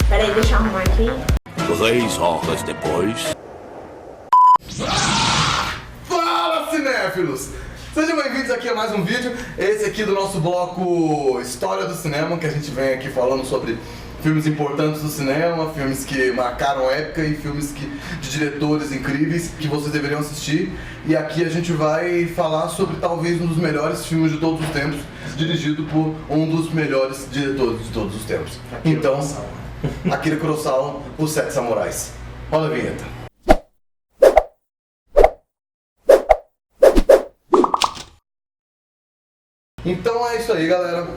Peraí, deixa eu arrumar aqui. 3 horas depois. Fala, cinéfilos! Sejam bem-vindos aqui a mais um vídeo. Esse aqui do nosso bloco História do Cinema, que a gente vem aqui falando sobre filmes importantes do cinema, filmes que marcaram época e filmes de diretores incríveis que vocês deveriam assistir. E aqui a gente vai falar sobre talvez um dos melhores filmes de todos os tempos, dirigido por um dos melhores diretores de todos os tempos. Então, Akira Kurosawa, Os Sete Samurais. Roda a vinheta. Então é isso aí, galera.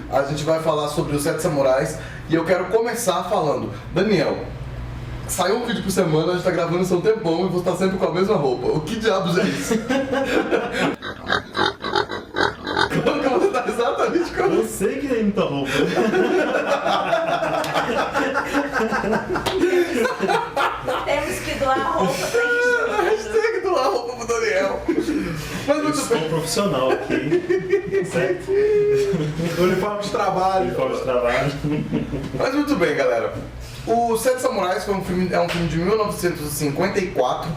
A gente vai falar sobre Os Sete Samurais e eu quero começar falando, Daniel, saiu um vídeo por semana, a gente tá gravando isso há um tempão e você tá sempre com a mesma roupa. O que diabos é isso? Como que você tá exatamente com Eu sei que tem muita roupa. Temos que doar roupa pra isso. Hashtag doar roupa pro Daniel. Mas Eu muito sou bem. profissional aqui, certo? Uniforme de trabalho. Uniforme de trabalho. Mas muito bem, galera. O Sete Samurais é um filme de 1954,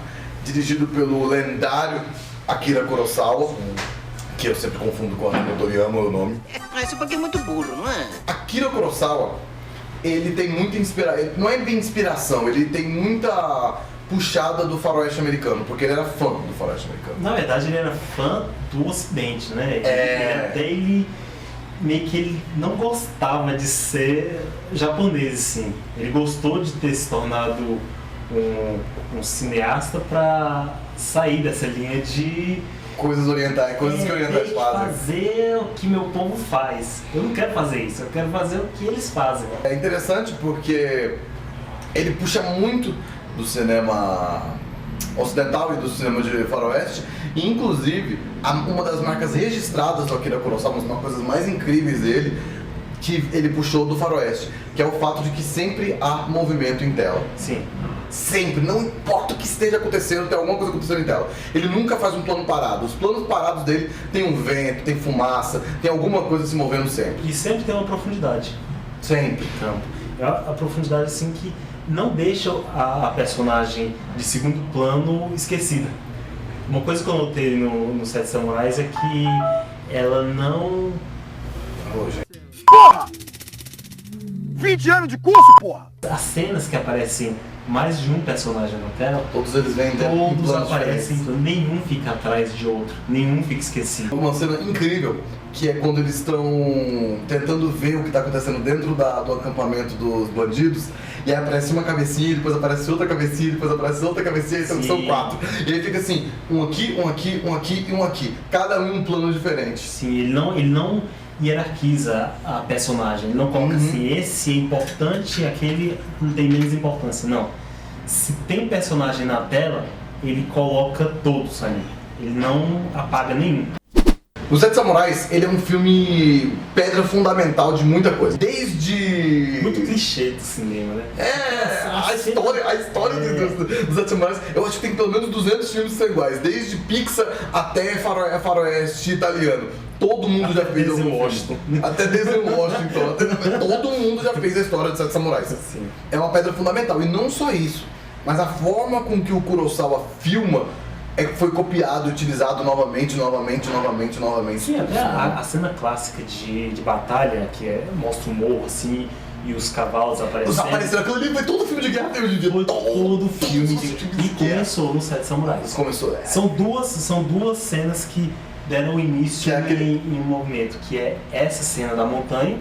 dirigido pelo lendário Akira Kurosawa, que eu sempre confundo com Akira Toriyama o nome. Isso porque é muito burro, não é? Akira Kurosawa, ele tem muita inspiração, não é bem inspiração, ele tem muita puxada do faroeste americano, porque ele era fã do faroeste americano. Na verdade, ele era fã do Ocidente, né? Ele meio que ele não gostava de ser japonês, assim. Ele gostou de ter se tornado um cineasta para sair dessa linha de Coisas orientais, coisas que orientais fazem. fazer o que meu povo faz. Eu não quero fazer isso, eu quero fazer o que eles fazem. É interessante porque ele puxa muito do cinema ocidental e do cinema de faroeste, e inclusive uma das marcas registradas do Akira Kurosawa, uma das coisas mais incríveis dele, que ele puxou do faroeste, que é o fato de que sempre há movimento em tela. Sim. Sempre, não importa o que esteja acontecendo, tem alguma coisa acontecendo em tela. Ele nunca faz um plano parado. Os planos parados dele tem um vento, tem fumaça, tem alguma coisa se movendo sempre. E sempre tem uma profundidade. Sempre. Campo. A profundidade assim que não deixa a personagem de segundo plano esquecida. Uma coisa que eu notei no Sete Samurais é que ela não... Porra! 20 anos de curso, porra! As cenas que aparecem mais de um personagem na tela, Todos eles vêm em todos planos aparecem, diferentes. nenhum fica atrás de outro, nenhum fica esquecido. Uma cena incrível, que é quando eles estão tentando ver o que está acontecendo dentro do acampamento dos bandidos, e aí aparece uma cabecinha, depois aparece outra cabecinha, depois aparece outra cabecinha, então Sim. são 4. E aí fica assim, um aqui, um aqui, um aqui e um aqui. Cada um em um plano diferente. Sim, ele não hierarquiza a personagem, ele não coloca assim, esse é importante, aquele não tem menos importância, não. Se tem personagem na tela, ele coloca todos ali, ele não apaga nenhum. Os Sete Samurais, ele é um filme pedra fundamental de muita coisa. Desde... Muito clichê do cinema, né? A história dos Sete Samurais, eu acho que tem pelo menos 200 filmes que são iguais. Desde Pixar até faroeste italiano. Todo mundo já fez Denzel algum Washington. filme. Até Denzel Washington. Todo mundo já fez a história dos Sete Samurais. Sim. É uma pedra fundamental. E não só isso, mas a forma com que o Kurosawa filma foi copiado e utilizado novamente. Sim, até a cena clássica de batalha, que mostra o morro assim, e os cavalos aparecendo. Apareceu aquilo ali, foi todo filme de guerra teve hoje em dia. Foi todo filme de filmes de e guerra. começou no Sete Samurais. Começou, São duas cenas que deram início Que é aquele- em um movimento, que é essa cena da montanha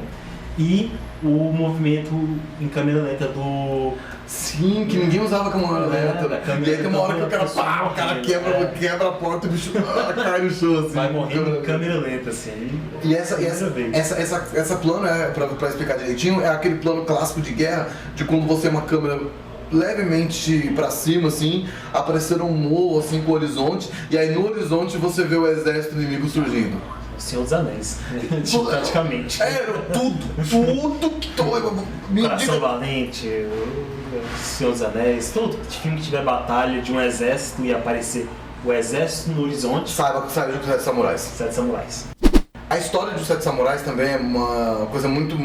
e o movimento em câmera lenta do... Sim, que ninguém usava câmera lenta. da câmera E aí tem uma hora que o cara, lenta, pá, o cara é. quebra a porta e o bicho cai no chão, assim. Vai morrendo em Câmera câmera lenta, assim. E essa Primeira vez. plano, pra explicar direitinho, é aquele plano clássico de guerra, de quando você é uma câmera levemente pra cima, assim, aparecendo um morro, assim, com o horizonte, e aí no horizonte você vê o exército inimigo surgindo. Senhor dos Anéis, praticamente. Tudo que Coração Valente, o Senhor dos Anéis, todo filme que tiver batalha de um exército e aparecer o exército no horizonte, Saiba dos Sete Samurais. Sete Samurais. A história dos Sete Samurais também é uma coisa muito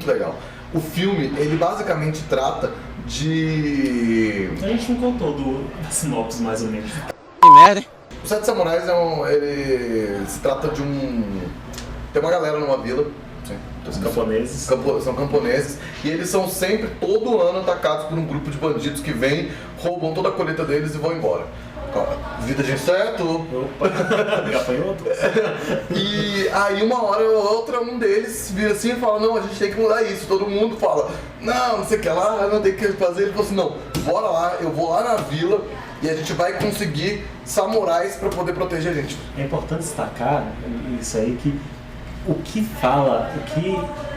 legal. O filme, ele basicamente trata de... A gente não contou da sinopse, mais ou menos. Que merda, hein? Os Sete Samurais ele se trata de um... Tem uma galera numa vila, Os camponeses. São camponeses, e eles são sempre, todo ano, atacados por um grupo de bandidos que vêm, roubam toda a colheita deles e vão embora. Vida de inseto. Opa, gafanhoto. E aí uma hora ou outra um deles vira assim e fala, não, a gente tem que mudar isso. Todo mundo fala, não sei o que lá, não tem que fazer. Ele falou assim, não, bora lá, eu vou lá na vila e a gente vai conseguir samurais pra poder proteger a gente. É importante destacar isso aí, que o que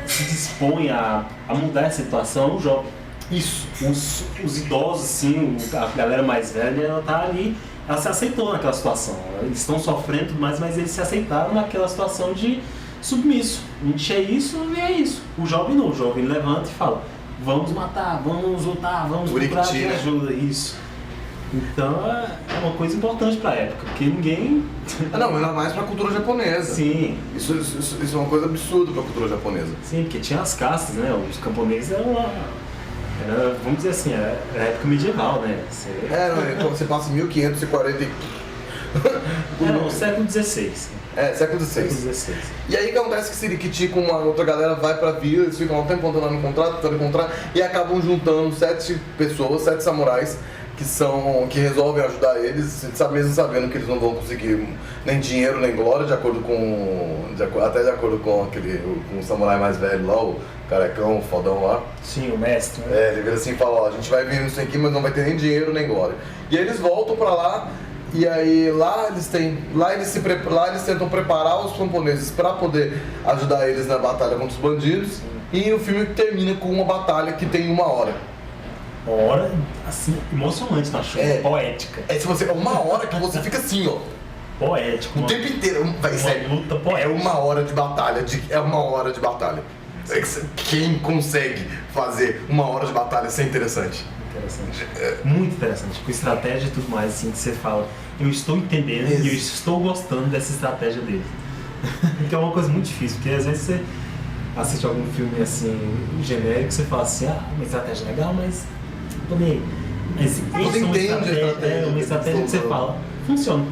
se dispõe a mudar a situação é o jovem. Isso. Os idosos, assim, a galera mais velha, ela tá ali, ela se aceitou naquela situação. Eles estão sofrendo e tudo mais, mas eles se aceitaram naquela situação de submisso. A gente é isso e é isso. O jovem não, o jovem levanta e fala, vamos matar, vamos lutar, vamos procurar quem ajuda. Isso. Então é uma coisa importante pra época, porque ninguém... Não, ainda mais pra cultura japonesa. Sim. Isso é uma coisa absurda pra cultura japonesa. Sim, porque tinha as castas, né? Os camponeses eram vamos dizer assim, era época medieval, né? Então você passa em 1540 Era o século XVI. Século XVI. E aí acontece que Sirikiti com uma outra galera vai pra vila, eles ficam um tempo tentando encontrar, e acabam juntando 7 pessoas, 7 samurais, que resolvem ajudar eles, mesmo sabendo que eles não vão conseguir nem dinheiro nem glória, de acordo com o samurai mais velho lá, o carecão, o fodão lá. Sim, o mestre. Né? Ele vira assim e fala, ó, a gente vai vir nisso aqui, mas não vai ter nem dinheiro nem glória. E aí eles voltam pra lá, e aí lá eles tentam preparar os camponeses pra poder ajudar eles na batalha contra os bandidos, e o filme termina com uma batalha que tem 1 hora. Uma hora, assim, emocionante, na chuva, poética. É uma hora que você fica assim, ó. Poético. O tempo inteiro. Luta poética. É 1 hora de batalha. É 1 hora de batalha. Quem consegue fazer 1 hora de batalha ser interessante? Interessante. Muito interessante. Com estratégia e tudo mais, assim, que você fala, eu estou entendendo e eu estou gostando dessa estratégia dele. Que é uma coisa muito difícil, porque às vezes você assiste algum filme assim, genérico, você fala assim, uma estratégia legal, mas mas uma estratégia que você fala, funciona.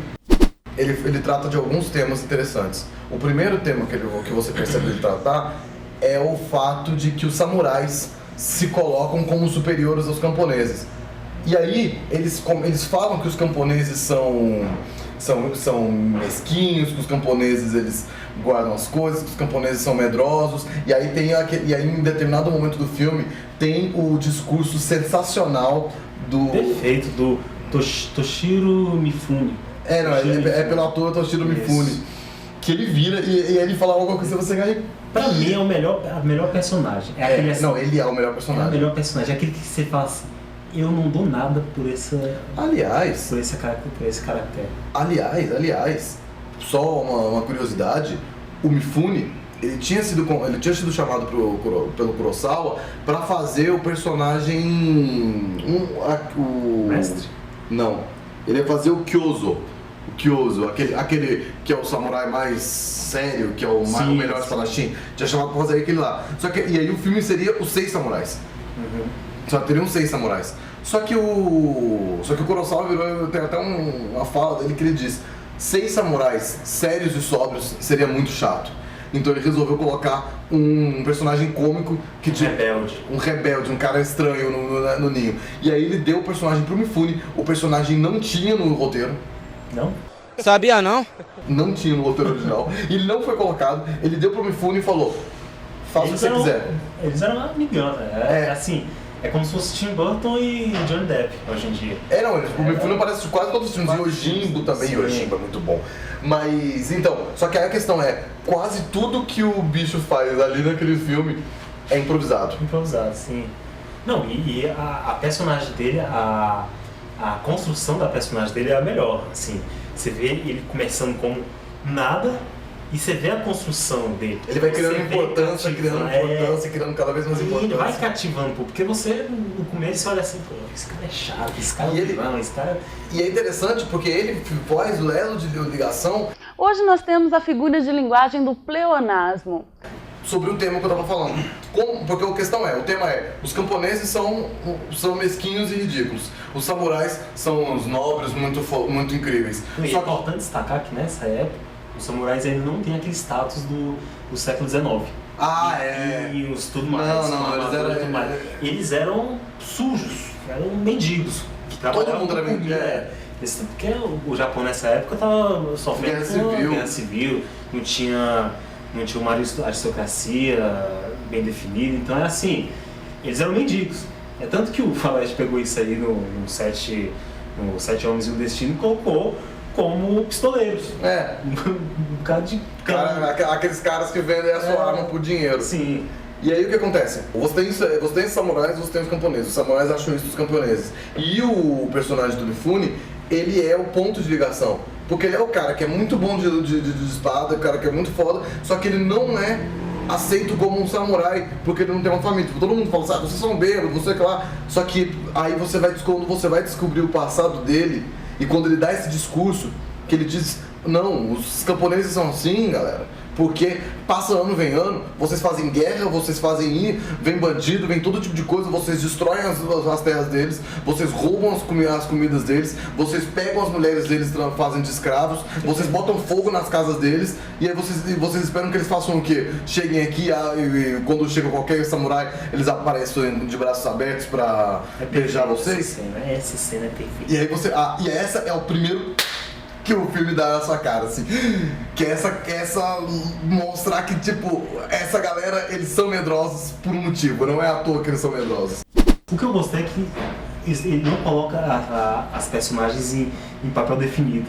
Ele trata de alguns temas interessantes. O primeiro tema que você percebe ele tratar é o fato de que os samurais se colocam como superiores aos camponeses. E aí eles falam que os camponeses são mesquinhos, que os camponeses eles guardam as coisas, que os camponeses são medrosos, e aí em determinado momento do filme tem o discurso sensacional perfeito do Toshiro Mifune. É pelo ator Toshiro Mifune, que ele vira e ele fala alguma coisa você ganha. Pra mim é a melhor personagem. Ele é o melhor personagem. É o melhor personagem, é aquele que você fala assim, eu não dou nada por esse caractere. Aliás, só uma curiosidade, o Mifune, ele tinha sido chamado pelo Kurosawa para fazer o personagem o mestre? Não, ele ia fazer o Kyozo, aquele que é o samurai mais sério, que é o melhor espadachim, tinha chamado para fazer aquele lá. E aí o filme seria os 6 samurais. Só teriam 6 samurais. Só que o Kurosawa tem até uma fala dele que ele diz: 6 samurais sérios e sóbrios seria muito chato. Então ele resolveu colocar um personagem cômico um rebelde, um cara estranho no ninho. E aí ele deu o personagem pro Mifune. O personagem não tinha no roteiro. Não? Sabia não? Não tinha no roteiro original. Ele não foi colocado. Ele deu pro Mifune e falou: faça o que você quiser. Eles eram amigos, assim. É como se fosse Tim Burton e Johnny Depp hoje em dia. O Mifune aparece em quase todos os filmes. Yojimbo também. Yojimbo é muito bom. Mas, então, só que aí a questão é, quase tudo que o bicho faz ali naquele filme é improvisado. Improvisado, sim. Não, e a personagem dele, a construção da personagem dele é a melhor, assim. Você vê ele começando como nada e você vê a construção dele. Ele vai criando importância, criando cada vez mais importância. E ele vai cativando, porque você no começo você olha assim, pô, esse cara é chato, esse cara é vilão, esse cara... E é interessante porque ele faz o elo de ligação. Hoje nós temos a figura de linguagem do pleonasmo. sobre o tema que eu tava falando. Porque a questão o tema é, os camponeses são mesquinhos e ridículos. Os samurais são os nobres muito incríveis. E é Só que, importante destacar que nessa época, os samurais ainda não têm aquele status do século XIX. E os tudo mais. Eles eram sujos, eram mendigos. Que todo mundo era com mendigo. Porque o Japão nessa época estava sofrendo guerra civil, não tinha uma aristocracia bem definida, então era assim, eles eram mendigos. É tanto que o Faroeste pegou isso aí no Sete Homens e o Destino e colocou como pistoleiros. Um bocado de aqueles caras que vendem a sua arma por dinheiro. Sim. E aí o que acontece? Você tem os samurais e você tem os camponeses. Os samurais acham isso dos camponeses. E o personagem do Mifune, ele é o ponto de ligação. Porque ele é o cara que é muito bom de espada, o cara que é muito foda, só que ele não é aceito como um samurai, porque ele não tem uma família. Tipo, todo mundo fala, sabe, você é sombeiro, você que lá. Só que aí quando você vai descobrir o passado dele, e quando ele dá esse discurso, que ele diz, não, os camponeses são assim, galera. Porque passa ano, vem ano, vocês fazem guerra, vocês vem bandido, vem todo tipo de coisa, vocês destroem as terras deles, vocês roubam as comidas deles, vocês pegam as mulheres deles, fazem de escravos, vocês botam fogo nas casas deles, e aí vocês esperam que eles façam o quê? Cheguem aqui e quando chega qualquer samurai, eles aparecem de braços abertos pra beijar vocês? Essa cena é perfeita. E aí e essa é o primeiro que o filme dá na sua cara, assim, que essa mostrar que, tipo, essa galera, eles são medrosos por um motivo, não é à toa que eles são medrosos. O que eu gostei é que ele não coloca as personagens em papel definido.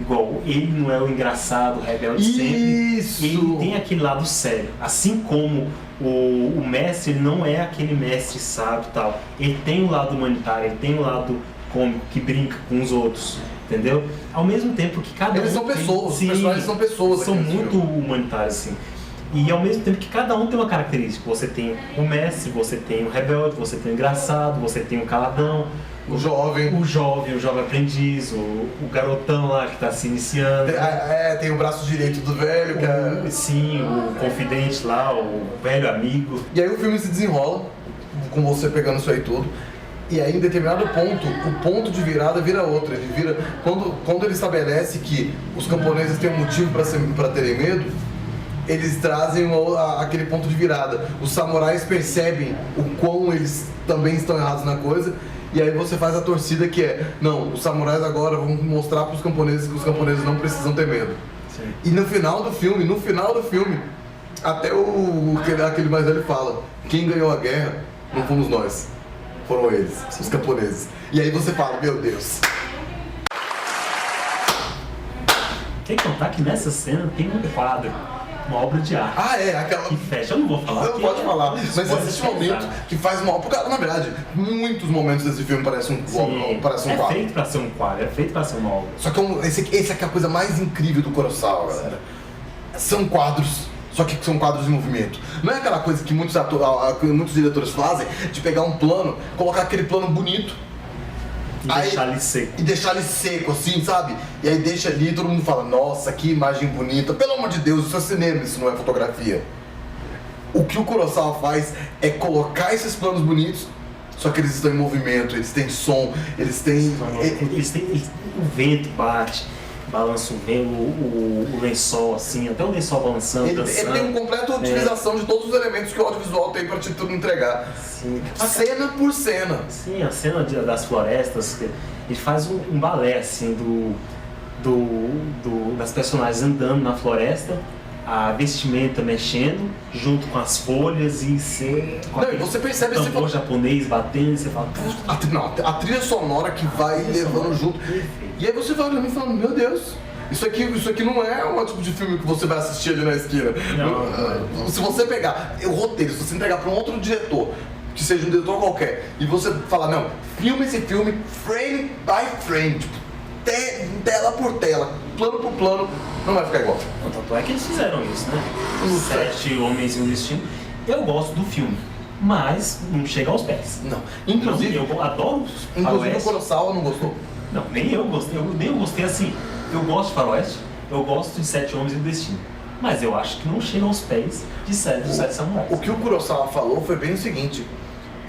Igual, ele não é o engraçado, o rebelde sempre. Ele tem aquele lado sério. Assim como o mestre, ele não é aquele mestre sábio e tal. Ele tem um lado humanitário, ele tem um lado cômico, que brinca com os outros. Entendeu? Ao mesmo tempo que cada Eles são pessoas, os personagens são pessoas. São muito humanitários, assim. E ao mesmo tempo que cada um tem uma característica. Você tem o mestre, você tem o rebelde, você tem o engraçado, você tem o caladão. O jovem aprendiz, o garotão lá que tá se iniciando. Tem o braço direito do velho, que é... Sim, o confidente lá, o velho amigo. E aí o filme se desenrola, com você pegando isso aí tudo. E aí, em determinado ponto, o ponto de virada vira outro. Ele vira... Quando ele estabelece que os camponeses têm um motivo para terem medo, eles trazem aquele ponto de virada. Os samurais percebem o quão eles também estão errados na coisa. E aí você faz a torcida que não, os samurais agora vão mostrar para os camponeses que os camponeses não precisam ter medo. Sim. E no final do filme, até aquele mais velho fala, quem ganhou a guerra não fomos nós. Foram eles, os camponeses. E aí você fala, meu Deus. Tem que contar que nessa cena tem um quadro, uma obra de arte. Aquela... que fecha, eu não vou falar. Não pode falar, mas existe um momento que faz mal. Porque, na verdade, muitos momentos desse filme parecem um quadro. É feito pra ser um quadro, é feito pra ser uma obra. Só que esse aqui é a coisa mais incrível do Kurosawa, galera. São quadros. Só que são quadros em movimento. Não é aquela coisa que muitos diretores fazem, de pegar um plano, colocar aquele plano bonito E deixar ele seco, assim, sabe? E aí deixa ali e todo mundo fala, nossa, que imagem bonita. Pelo amor de Deus, isso é cinema, isso não é fotografia. O que o Kurosawa faz é colocar esses planos bonitos, só que eles estão em movimento, eles têm som, eles têm... O vento bate. Balança o lençol, assim, até o lençol balançando, ele tem uma completa utilização de todos os elementos que o audiovisual tem pra te tudo entregar. Sim. Cena por cena. Sim, a cena das florestas, ele faz um balé, assim, das personagens andando na floresta, a vestimenta mexendo, junto com as folhas e você percebe esse tambor japonês batendo, e você fala... A trilha sonora que vai levando junto. E aí você vai olhando e falando, meu Deus, isso aqui não é um tipo de filme que você vai assistir ali na esquina. Não. Se você pegar o roteiro, se você entregar para um outro diretor, que seja um diretor qualquer, e você falar, não, filme esse filme, frame by frame, tipo, tela por tela, plano por plano, não vai ficar igual. Tanto é que eles fizeram isso, né? Sete Homens e um Destino. Eu gosto do filme, mas não chega aos pés. Não. Inclusive, eu adoro Faroeste. O Kurosawa não gostou. Não, nem eu gostei assim. Eu gosto de Faroeste, eu gosto de Sete Homens e um Destino. mas eu acho que não chega aos pés de dos Sete Samurais. O que o Kurosawa falou foi bem o seguinte,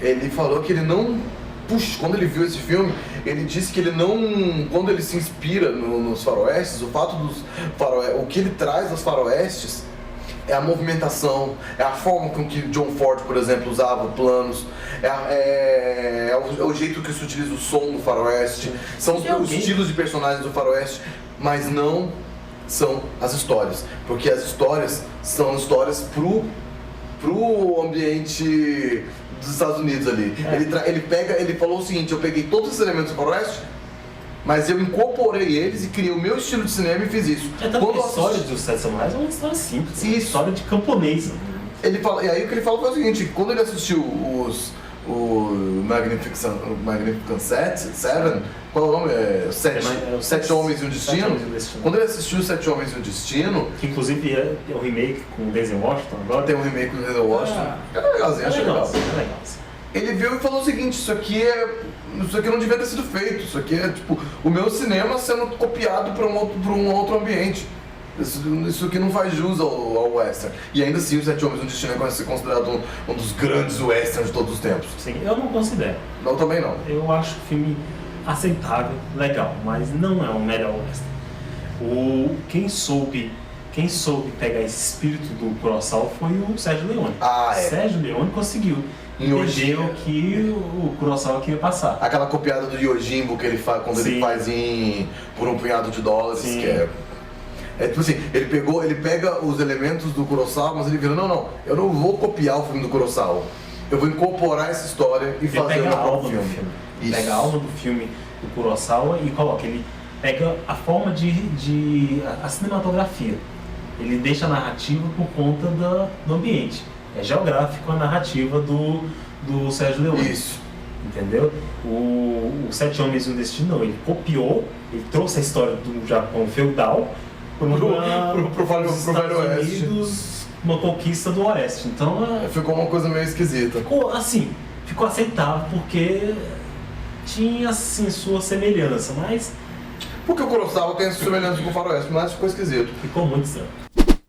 ele falou que ele não... Puxa, quando ele viu esse filme, ele disse que ele não... Quando ele se inspira nos faroestes, o fato dos faroestes... O que ele traz aos faroestes é a movimentação, é a forma com que John Ford, por exemplo, usava planos, é o jeito que se utiliza o som do faroeste, são os estilos de personagens do faroeste, mas não são as histórias, porque as histórias são histórias pro ambiente dos Estados Unidos ali. Ele falou o seguinte, eu peguei todos os elementos do faroeste, mas eu incorporei eles e criei o meu estilo de cinema e fiz isso. Quando a história dos Sete Samurais é uma história simples, é uma história de camponês. E aí o que ele falou foi o seguinte, quando ele assistiu o Magnificent Seven, qual é o nome? Sete Homens e um Destino. Quando ele assistiu Os Sete Homens e um Destino... Que inclusive é o remake com o Denzel Washington agora. Tem um remake com o Denzel Washington. É legalzinho, acho legal. Ele viu e falou o seguinte, isso aqui não devia ter sido feito, isso aqui é tipo o meu cinema sendo copiado para um outro ambiente. Isso aqui não faz jus ao western. E ainda assim, Os Sete Homens e um Destino é considerado um dos grandes westerns de todos os tempos. Sim, eu não considero. Não, também não. Eu acho o filme aceitável, legal, mas não é o melhor western. Quem soube pegar esse espírito do Kurosawa foi o Sérgio Leone. Sérgio Leone conseguiu entender o que o Kurosawa queria passar. Aquela copiada do Yojimbo que ele faz quando ele faz por um punhado de dólares, que é tipo assim, ele pega os elementos do Kurosawa, mas ele vira, não, eu não vou copiar o filme do Kurosawa. Eu vou incorporar essa história e fazer o meu próprio filme. Pega a alma do filme do Kurosawa e coloca, ele pega a forma a cinematografia. Ele deixa a narrativa por conta do ambiente. É geográfico a narrativa do Sérgio Leone. Isso. Entendeu? O Sete Homens e um Destino, ele copiou, ele trouxe a história do Japão feudal pro Velho Oeste, uma conquista do Oeste. Então ficou uma coisa meio esquisita. Ficou aceitável porque tinha assim sua semelhança, mas porque o Kurosawa tem essa semelhança com o Faroeste, mas ficou esquisito. Ficou muito estranho.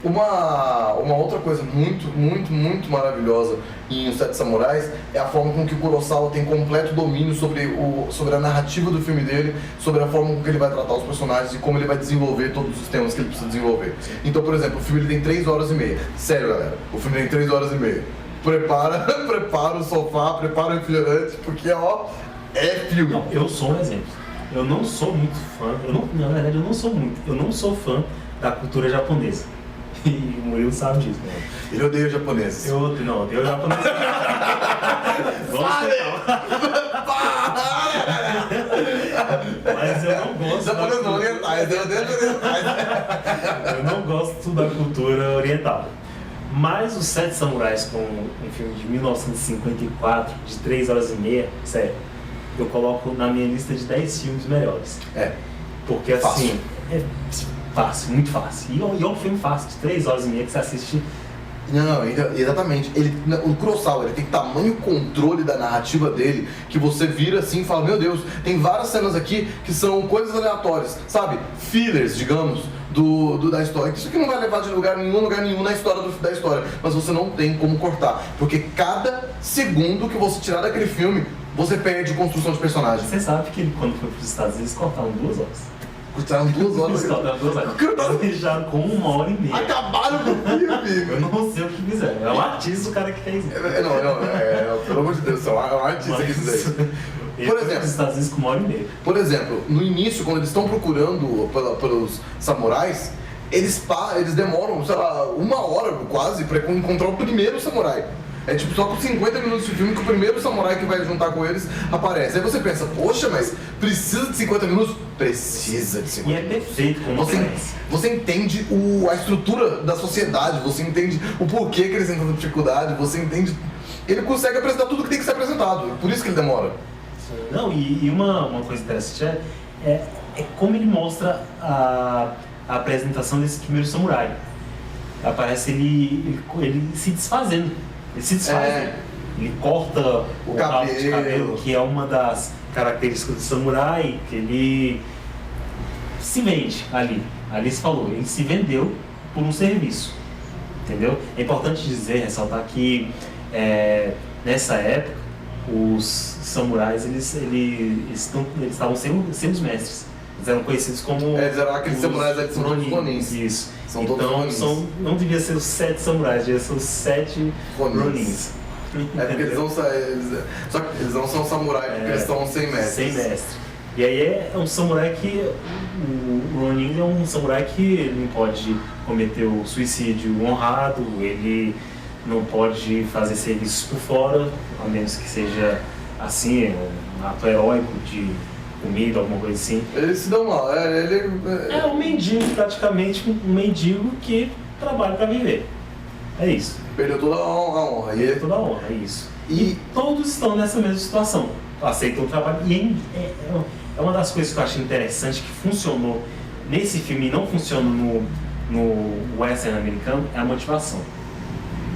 Uma outra coisa muito, muito, muito maravilhosa em Os Sete Samurais é a forma com que o Kurosawa tem completo domínio sobre a narrativa do filme dele, sobre a forma com que ele vai tratar os personagens e como ele vai desenvolver todos os temas que ele precisa desenvolver. Então, por exemplo, o filme ele tem 3 horas e meia. Sério, galera, o filme tem 3 horas e meia. Prepara o sofá, prepara o refrigerante, porque é filme. Não, eu sou um exemplo. Eu não sou muito fã, na verdade eu não sou fã da cultura japonesa. E o Murilo sabe disso, né? Ele odeia japoneses. Eu odeio japoneses. Mas eu não gosto. Japoneses não orientais, eu odeio orientais. Eu não gosto da cultura oriental. Mas Os Sete Samurais, com um filme de 1954, de 3 horas e meia, sério, eu coloco na minha lista de 10 filmes melhores. Porque assim, é fácil, muito fácil. E é um filme fácil, de 3 horas e meia que você assiste. Não, exatamente. O Kurosawa, ele tem tamanho controle da narrativa dele que você vira assim e fala, meu Deus, tem várias cenas aqui que são coisas aleatórias, sabe? Fillers, digamos, da história. Isso aqui não vai levar de lugar nenhum na história da história, mas você não tem como cortar, porque cada segundo que você tirar daquele filme, você perde construção de personagem. Você sabe que quando foi para os Estados Unidos, cortaram 2 horas. Cortaram 2 horas. Eles deixaram com 1 hora e meia. Acabaram com o filme, amigo. Eu não sei o que fizeram. É um artista o cara que fez isso. Pelo amor de Deus, é um artista que fez isso. Por exemplo, os Estados Unidos com 1 hora e meia. Por exemplo, no início, quando eles estão procurando pelos samurais, eles demoram, sei lá, 1 hora quase pra encontrar o primeiro samurai. É tipo só com 50 minutos de filme que o primeiro samurai que vai juntar com eles aparece. Aí você pensa, poxa, mas precisa de 50 minutos? Precisa de 50 minutos. E é perfeito como você entende a estrutura da sociedade, você entende o porquê que eles entram na dificuldade, você entende... Ele consegue apresentar tudo que tem que ser apresentado, por isso que ele demora. Não, e uma coisa interessante é como ele mostra a apresentação desse primeiro samurai. Aparece ele se desfazendo. Ele se desfaz, ele corta o rabo de cabelo, que é uma das características do samurai, que ele se vende ali. Ali se falou, ele se vendeu por um serviço. entendeu? É importante dizer, ressaltar que nessa época os samurais eles estavam sem os mestres. Eles eram conhecidos como Eles eram aqueles samurais que são todos Ronins. Isso. São todos então Ronins. não devia ser os 7 samurais, devia ser os 7 Ronins. É porque eles não são samurai porque eles estão sem mestre. Sem mestre. E aí é um samurai que. O Ronin é um samurai que ele não pode cometer o suicídio honrado, ele não pode fazer serviços por fora, a menos que seja assim, um ato heróico de comida, alguma coisa assim. Eles se dão mal, É um mendigo, praticamente um mendigo que trabalha para viver. É isso. Perdeu toda a honra. Perdeu toda a honra, é isso. E todos estão nessa mesma situação. Aceitam o trabalho. E é uma das coisas que eu acho interessante que funcionou nesse filme e não funciona no western americano, é a motivação.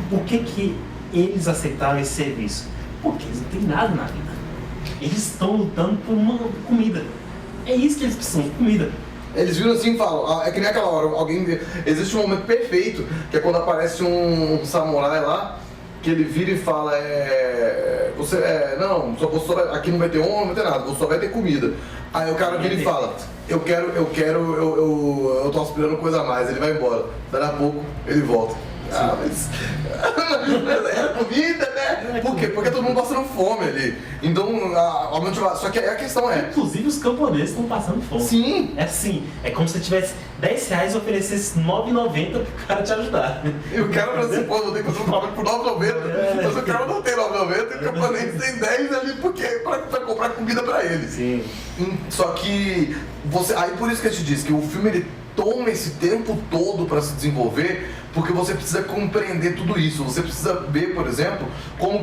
Por que eles aceitaram esse serviço? Porque eles não têm nada na vida. Eles estão lutando por uma comida. É isso que eles precisam, de comida. Eles viram assim e falam, é que nem aquela hora, existe um momento perfeito, que é quando aparece um samurai lá, que ele vira e fala, aqui não vai ter honra, não vai ter nada, só vai ter comida. Aí o cara vira e fala, eu tô aspirando coisa a mais, ele vai embora. Daí a pouco ele volta. Mas era comida, né? Por quê? Porque todo mundo passando fome ali. Então, a motivação. Só que a questão é. Inclusive os camponeses estão passando fome. Sim. É assim, é como se você tivesse R$10 e oferecesse R$9,90 pro cara te ajudar. E o cara fala assim, pô, vou ter que fazer um trabalho por R$9,90. Mas o cara não tem R$9,90 e o camponês tem 10 ali pra comprar comida pra ele. Sim. Só que aí por isso que eu te disse que o filme ele toma esse tempo todo para se desenvolver, porque você precisa compreender tudo isso. Você precisa ver, por exemplo, como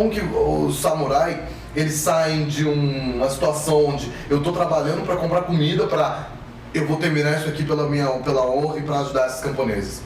que os samurai eles saem de uma situação onde eu tô trabalhando para comprar comida eu vou terminar isso aqui pela honra e para ajudar esses camponeses,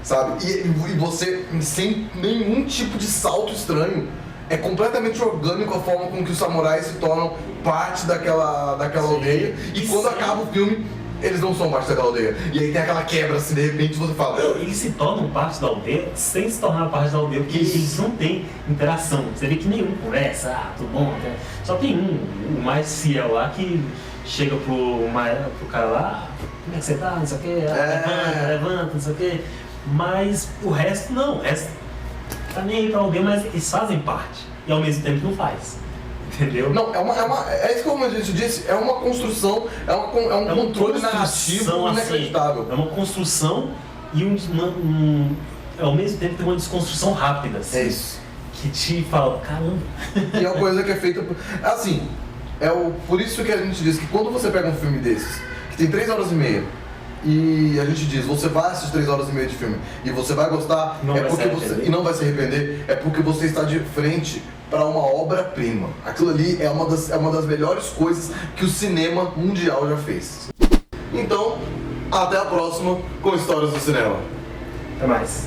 sabe? E você sem nenhum tipo de salto estranho. É completamente orgânico a forma com que os samurais se tornam parte daquela aldeia. E quando acaba o filme, eles não são parte daquela aldeia. E aí tem aquela quebra, assim, de repente você fala... Eles se tornam parte da aldeia sem se tornar parte da aldeia, porque eles não têm interação. Você vê que nenhum conversa, tudo bom, né? Só tem o mais fiel lá que chega pro cara lá, como é que você tá, não sei o quê, levanta, não sei o quê. Mas o resto não, o resto tá nem aí pra aldeia, mas eles fazem parte. E ao mesmo tempo não faz. Entendeu? Não, é isso que como a gente disse, é uma construção, é um controle narrativo inacreditável. É uma construção e ao mesmo tempo tem uma desconstrução rápida. Assim, é isso. Que te fala, caramba. E é uma coisa que é feita assim, por isso que a gente diz que quando você pega um filme desses, que tem 3 horas e meia, e a gente diz, você vai assistir 3 horas e meia de filme e você vai gostar, e não vai se arrepender, é porque você está de frente para uma obra-prima. Aquilo ali é uma das melhores coisas que o cinema mundial já fez. Então, até a próxima com Histórias do Cinema. Até mais.